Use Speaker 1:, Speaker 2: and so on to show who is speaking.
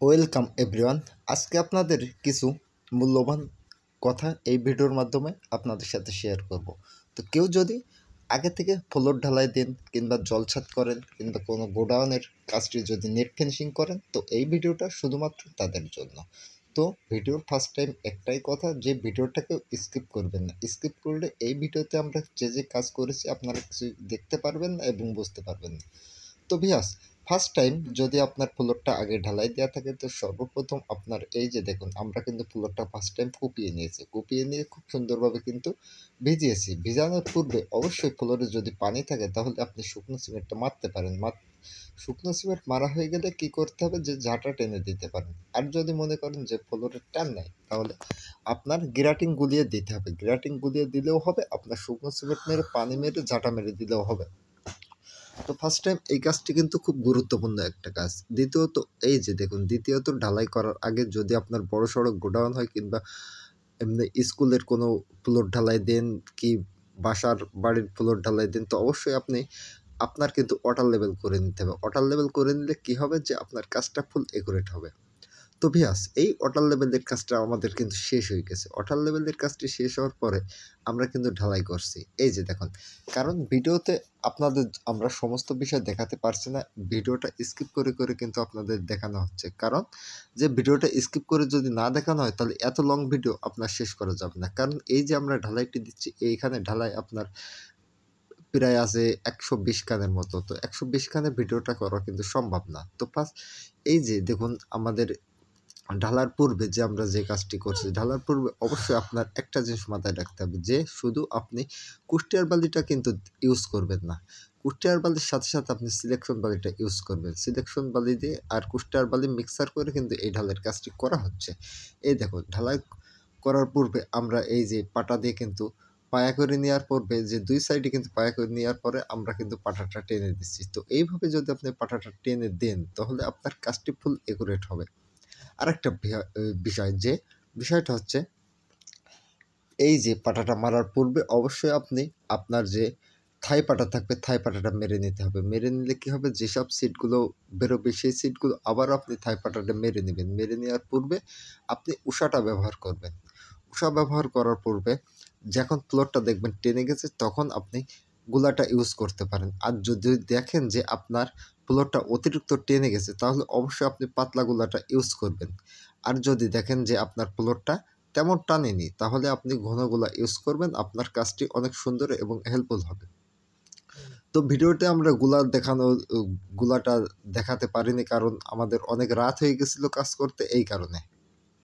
Speaker 1: Welcome everyone. আজকে আপনাদের কিছু মূল্যবান কথা এই ভিডিওর মাধ্যমে আপনাদের সাথে শেয়ার করব। তো কেউ যদি আগে থেকে ফ্লোর ঢালাই দেন কিংবা জলছাদ করেন কিংবা কোনো গোডাউনের কাজটি যদি নেট ফিনিশিং করেন, তো এই ভিডিওটা শুধুমাত্র তাদের জন্য। তো ভিডিওর ফার্স্ট টাইম একটাই কথা, যে ভিডিওটাকে স্কিপ করবেন না। স্কিপ করলে এই ভিডিওতে আমরা যে কাজ করেছি আপনারা কিছু দেখতে পারবেন না এবং বুঝতে পারবেন না। তো ভিউয়ার্স, ফার্স্ট টাইম যদি আপনার ফ্লোরটা আগে ঢালাই দেওয়া থাকে, তো সর্বপ্রথম আপনার এই যে দেখুন, আমরা কিন্তু ফ্লোরটা ফার্স্ট টাইম কুপিয়ে নিয়েছি। কুপিয়ে নিয়ে খুব সুন্দরভাবে কিন্তু ভিজিয়েছি। ভিজানোর পূর্বে অবশ্যই ফ্লোরে যদি পানি থাকে তাহলে আপনি শুকনো সিমেন্টটা মারতে পারেন। শুকনো সিমেন্ট মারা হয়ে গেলে কি করতে হবে, যে ঝাঁটা টেনে দিতে পারেন। আর যদি মনে করেন যে ফ্লোরের টান নাই, তাহলে আপনার গ্রাটিং গুলিয়ে দিতে হবে। গ্রাটিং গুলিয়ে দিলেও হবে, আপনার শুকনো সিমেন্ট মেরে পানি মেরে ঝাঁটা মেরে দিলেও হবে। তো ফার্স্ট টাইম এই কাজটি কিন্তু খুব গুরুত্বপূর্ণ একটা কাজ। দ্বিতীয়ত এই যে দেখুন, দ্বিতীয়ত ঢালাই করার আগে যদি আপনার বড় সড়ো গোডাউন হয় কিংবা এমনি স্কুলের কোনো ফ্লোর ঢালাই দেন কি বাসার বাড়ির ফ্লোর ঢালাই দেন, তো অবশ্যই আপনি আপনার কিন্তু ওয়াটার লেভেল করে নিতে হবে। ওয়াটার লেভেল করে নিলে কী হবে, যে আপনার কাজটা ফুল একুরেট হবে। তো ভিউয়ার্স, এই ওয়াটার লেভেলের কাজটা আমাদের কিন্তু শেষ হয়ে গেছে। ওয়াটার লেভেলের কাজটি শেষ হওয়ার পরে আমরা কিন্তু ঢালাই করছি। এই যে দেখুন, কারণ ভিডিওতে আপনাদের আমরা সমস্ত বিষয় দেখাতে পারছি না, ভিডিওটা স্কিপ করে করে কিন্তু আপনাদের দেখানো হচ্ছে। কারণ যে ভিডিওটা স্কিপ করে যদি না দেখানো হয়, তাহলে এত লং ভিডিও আপনার শেষ করা যাবে না। কারণ এই যে আমরা ঢালাইটি দিচ্ছি, এইখানে ঢালাই আপনার প্রায় আছে 120 খানের মতো। তো 120 খানে ভিডিওটা করা কিন্তু সম্ভব না। তো ফার্স্ট এই যে দেখুন, আমাদের ঢালার পূর্বে যে আমরা যে কাজটি করছি, ঢালার পূর্বে অবশ্যই আপনার একটা জিনিস মাথায় রাখতে হবে, যে শুধু আপনি কুষ্টিয়ার বালিটা কিন্তু ইউজ করবেন না। কুষ্টিয়ার বালির সাথে সাথে আপনি সিলেকশন বালিটা ইউজ করবেন। সিলেকশন বালি দিয়ে আর কুষ্টিয়ার বালি মিক্সার করে কিন্তু এই ঢালের কাজটি করা হচ্ছে। এই দেখো, ঢালাই করার পূর্বে আমরা এই যে পাটা দিয়ে কিন্তু পায়া করে নেওয়ার পূর্বে যে দুই সাইডে কিন্তু পায়া করে নেওয়ার পরে আমরা কিন্তু পাটাটা টেনে দিচ্ছি। তো এইভাবে যদি আপনি পাটাটা টেনে দেন, তাহলে আপনার কাজটি ফুল একুরেট হবে। আরেকটা বিষয়, যে বিষয়টা হচ্ছে এই যে পাটাটা মারার পূর্বে অবশ্যই আপনি আপনার যে থাই পাটা থাকবে, থাই পাটাটা মেরে নিতে হবে। মেরে নিলে কী হবে, যেসব সিটগুলো বেরোবে সেই সিটগুলো আবার আপনি থাই পাটাটা মেরে নেবেন। মেরে নেওয়ার পূর্বে আপনি উষাটা ব্যবহার করবেন। উষা ব্যবহার করার পূর্বে যখন ফ্লোরটা দেখবেন টেনে গেছে, তখন আপনি গুলাটা ইউজ করতে পারেন। আর যদি দেখেন যে আপনার ফ্লোরটা অতিরিক্ত টেনে গেছে, তাহলে অবশ্যই আপনি পাতলা গুলাটা ইউজ করবেন। আর যদি দেখেন যে আপনার ফ্লোরটা তেমন টানেনি, তাহলে আপনি ঘন গুলা ইউজ করবেন। আপনার কাজটি অনেক সুন্দর এবং হেল্পফুল হবে। তো ভিডিওতে আমরা গুলাটা দেখাতে পারিনি, কারণ আমাদের অনেক রাত হয়ে গেছিলো কাজ করতে, এই কারণে।